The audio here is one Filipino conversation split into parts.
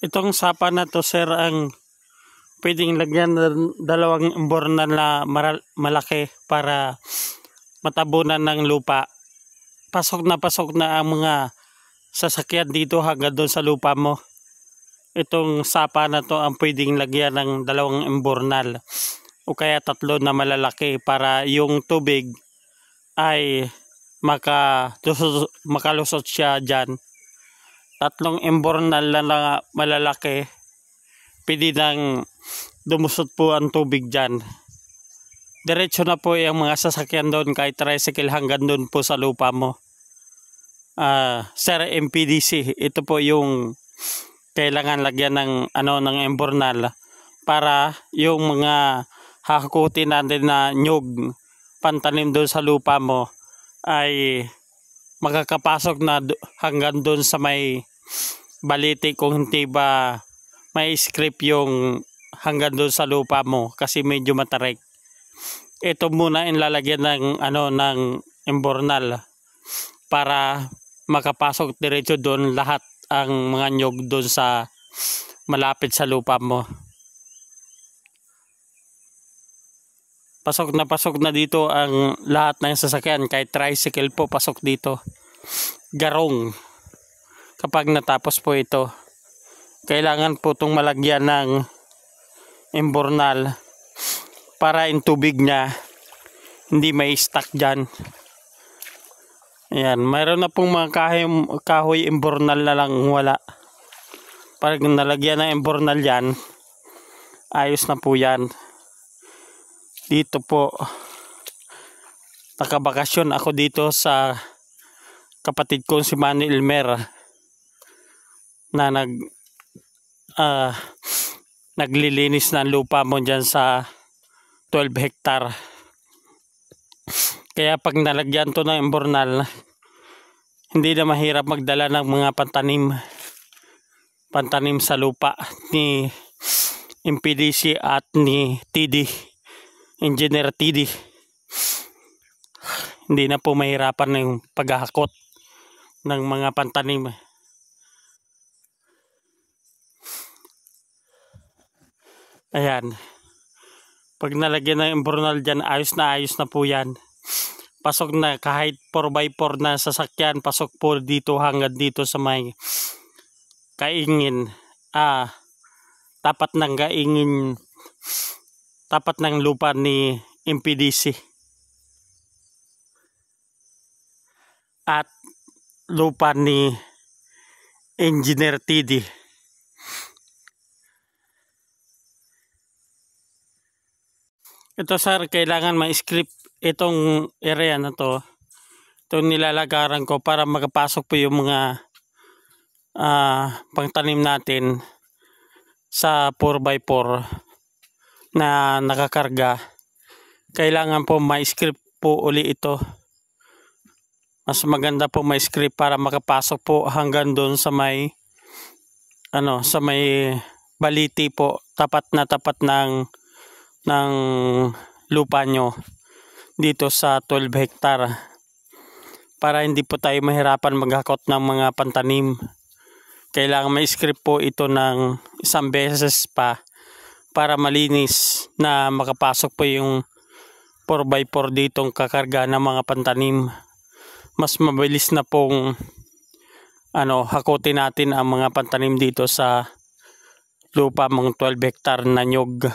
Itong sapa na to, sir, ang pwedeng lagyan ng dalawang imbornal na malaki para matabunan ng lupa. Pasok na ang mga sasakyan dito hanggang doon sa lupa mo. Itong sapa na to ang pwedeng lagyan ng dalawang imbornal o kaya tatlo na malalaki para yung tubig ay makalusot siya dyan. Tatlong imbornal na malalaki, pwede nang dumusot po ang tubig dyan. Diretso na po yung mga sasakyan doon kahit tricycle hanggang doon po sa lupa mo. Sir, MPDC, ito po yung kailangan lagyan ng imbornal para yung mga hakutin natin na nyug pantanim doon sa lupa mo ay makakapasok na hanggang doon sa may baliti, kung hindi ba may script yung hanggang doon sa lupa mo kasi medyo matarik. Ito muna ilalagyan ng imbornal para makapasok diretso doon lahat ang mga nyug doon sa malapit sa lupa mo. Pasok na dito ang lahat ng sasakyan, kahit tricycle po pasok dito. Garong. Kapag natapos po ito, kailangan po itong malagyan ng imbornal para yung tubig niya hindi may stuck dyan. Ayan, mayroon na pong mga kahoy imbornal na lang wala. Pag nalagyan ng imbornal yan, ayos na po yan. Dito po, nakabakasyon ako dito sa kapatid kong si Manny Elmer na naglilinis ng lupa mo dyan sa 12 hektar. Kaya pag nalagyan to ng imbornal, hindi na mahirap magdala ng mga pantanim sa lupa ni MPDC at ni TD, Engineer TD. Hindi na po mahirapan yung paghahakot ng mga pantanim. Ayan. Pag nalagyan ng imbornal dyan, ayos na po yan. Pasok na kahit 4x4 na sasakyan, pasok po dito hanggang dito sa may kaingin. Tapat ng kaingin, tapat ng lupa ni MPDC at lupa ni Engineer TD. Ito, sir, kailangan ma-script itong area na to. Ito nilalagaran ko para makapasok po yung mga pangtanim natin sa 4x4 na nakakarga. Kailangan po ma-script po uli ito. Mas maganda po ma-script para makapasok po hanggang doon sa may sa may baliti po, tapat ng lupa nyo dito sa 12 hektar para hindi po tayo mahirapan maghakot ng mga pantanim. Kailangan may script po ito ng isang beses pa para malinis na makapasok po yung 4x4 ditong kakarga ng mga pantanim. Mas mabilis na pong hakutin natin ang mga pantanim dito sa lupa mong 12 hektar na nyug.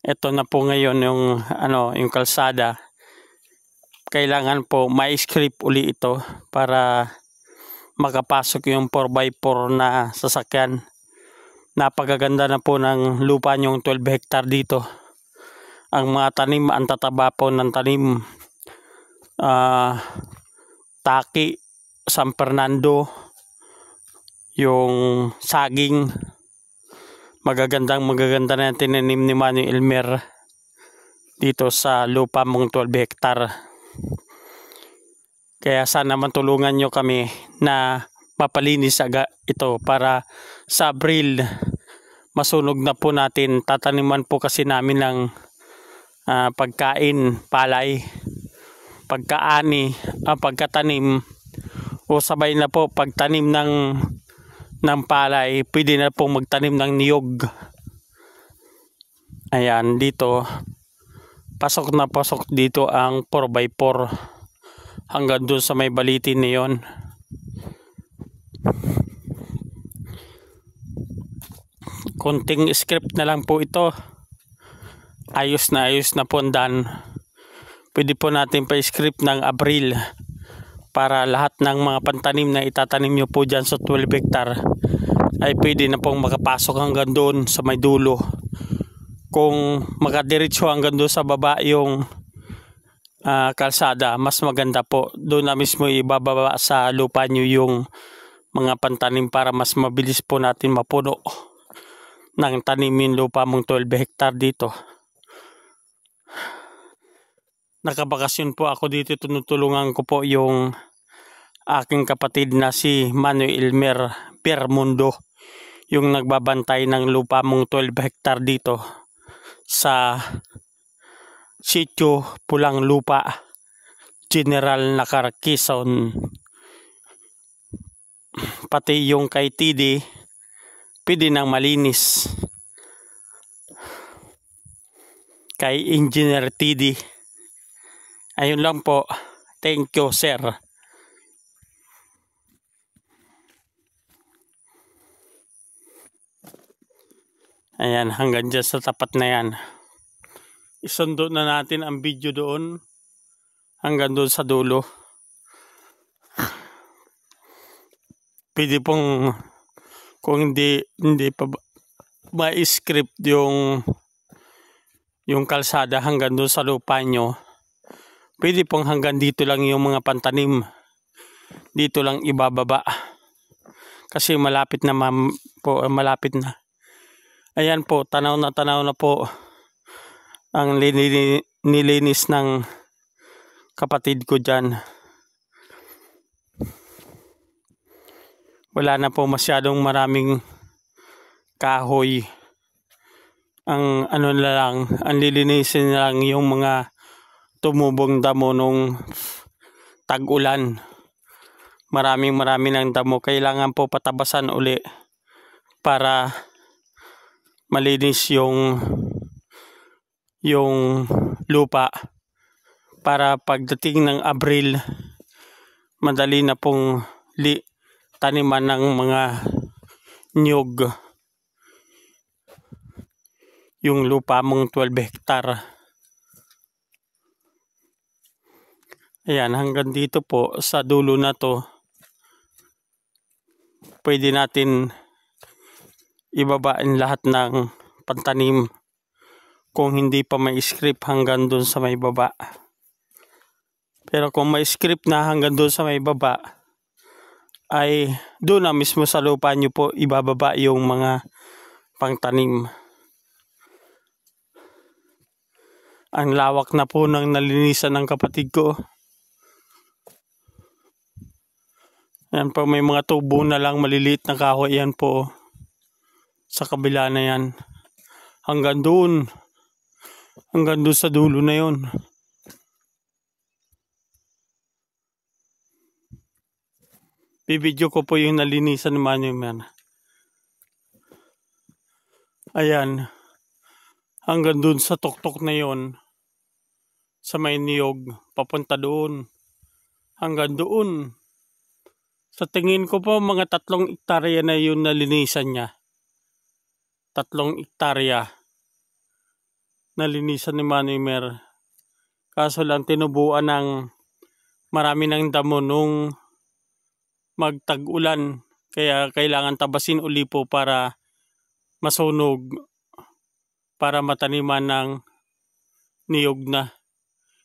Ito na po ngayon yung kalsada. Kailangan po ma-script uli ito para makapasok yung 4x4 na sasakyan. Napakaganda na po ng lupa nyong 12 hektar dito. Ang mga tanim, ang tataba po ng tanim. Taki, San Fernando, yung saging. Magaganda na tinanim ni Manny Elmer dito sa lupa mong 12 hektar. Kaya sana matulungan nyo kami na mapalinis ito para sa Abril masunog na po natin. Tataniman po kasi namin ng pagkain, palay, pagkatanim o sabay na po pagtanim ng palay, pwede na pong magtanim ng niyog. Ayan, dito pasok na pasok dito ang 4x4 hanggang doon sa may balitin na yon. Konting script na lang po ito. Ayos na po ang daan. Pwede po natin pa-script ng Abril para lahat ng mga pantanim na itatanim nyo po dyan sa 12 hectare ay pwede na pong makapasok hanggang doon sa may dulo. Kung makadiretso hanggang doon sa baba yung kalsada, mas maganda po. Doon na mismo ibababa sa lupa nyo yung mga pantanim para mas mabilis po natin mapuno ng tanim yung lupa mong 12 hectare dito. Nakabakasyon po ako dito, tinutulungan ko po yung aking kapatid na si Manuel Bermundo, yung nagbabantay ng lupa mong 12 hectare dito sa sitio Pulang Lupa, General Nakar, Quezon. Pati yung kay TD pwede nang malinis, kay Engineer TD. Ayun lang po. Thank you, sir. Ayan, hanggang dyan sa tapat na yan. Isundo na natin ang video doon hanggang doon sa dulo. Pwede pong, kung hindi pa ma-script yung kalsada hanggang doon sa lupa nyo, pwede pong hanggang dito lang yung mga pantanim. Dito lang ibababa. Kasi malapit na malapit na. Ayan po, tanaw na po ang nilinis ng kapatid ko dyan. Wala na po masyadong maraming kahoy. Ang ano na lang, ang lilinisin na lang yung mga tumubong damo nung tag-ulan. Marami ng damo. Kailangan po patabasan uli para malinis yung lupa, para pagdating ng Abril madali na pong taniman ng mga niyog yung lupa mong 12 hectare. Ayan, hanggang dito po sa dulo na to pwede natin ibabain lahat ng pantanim kung hindi pa may script hanggang doon sa may baba. Pero kung may script na hanggang doon sa may baba, ay doon na mismo sa lupa nyo po ibababa yung mga pangtanim. Ang lawak na po ng nalinisan ng kapatid ko. Yan po, may mga tubo na lang maliliit na kahoy yan po sa kabila na yan. Hanggang doon sa dulo na yon. Bibidyo ko po yung nalinisan naman yung ayan. Hanggang doon sa tuktok na yon, sa may niyog, papunta doon. Hanggang doon. Sa tingin ko po mga 3 hektarya na yun nalinisan niya. 3 hektarya nalinisan ni Manuel. Kaso lang tinubuan ng marami ng damo nung magtag-ulan. Kaya kailangan tabasin uli po para masunog, para mataniman ng niyog na.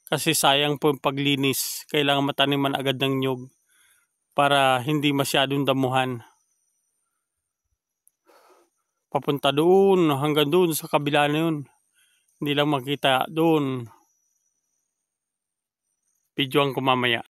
Kasi sayang po yung paglinis. Kailangan mataniman agad ng niyog para hindi masyadong damuhan. Papunta doon, hanggang doon sa kabila na yun. Hindi lang makita doon. Videoan ko mamaya.